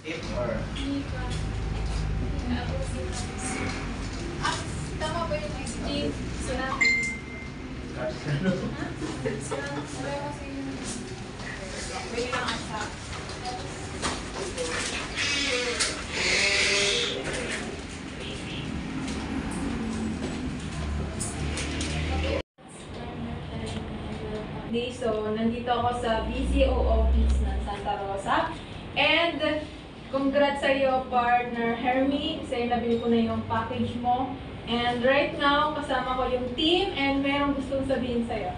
If or... Tama ba yung next game? Sila. Sila. Wala kasi yung... Bili lang asa. So, nandito ako sa BCO office ng Santa Rosa. And, congrats sa iyo, partner Hermie. Kasi nabili ko na yung package mo. And right now, kasama ko yung team and merong gustong sabihin sa iyo.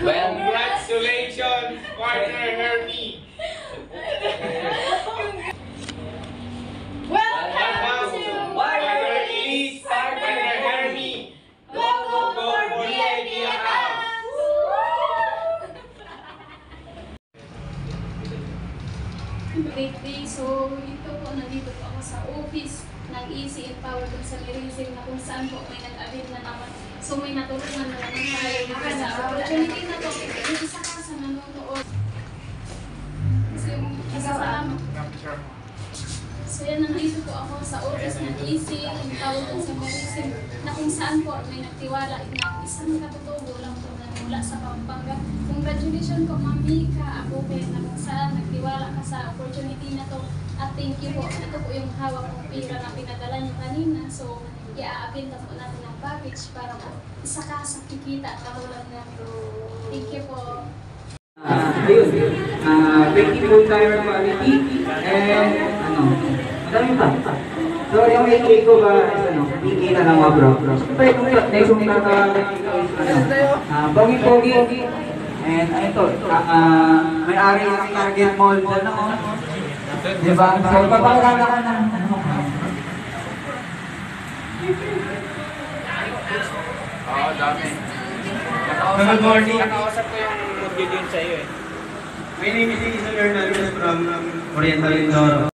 Congratulations, partner Hermie! Welcome to Partner Elise, partner Hermie! Go, go, go for the idea house! Great day. So, ito po, nandito po ako sa office ng Easy Empower Consumerism na kung saan po may nag-avail na naman. So, may natulungan na naman tayo dito sa opportunity na to. Dito sa kasa nanonood. So, kasalamat. So, yan, nandito po ako sa office ng Easy Empower Consumerism na kung saan po may nagtiwala na isang katutubo lang po na mula sa Pampanga. Congratulations po, Ma'am Mika. Ako po na kung saan nagtiwala ka sa opportunity na to. At thank you po. Ito po yung hawak ng pera na pinadala niyo kanina. So, i-aabinta po natin ang package para po isa ka sa kikita katulad na. Thank you po. Ayun, thank you po tayo quality and madami pa. So yung AK ko ba is AK na lang mga bro. So yung next yung tatawagin dito is pogi-pogi. And ayun to, may-ari ng Target Mall dyan ako. Diba? So papakilala ka ng Dami. Good morning. Nakausap ko yung mag-yun sa'yo eh. My name is Iso Hernandez from Oriental Mindoro.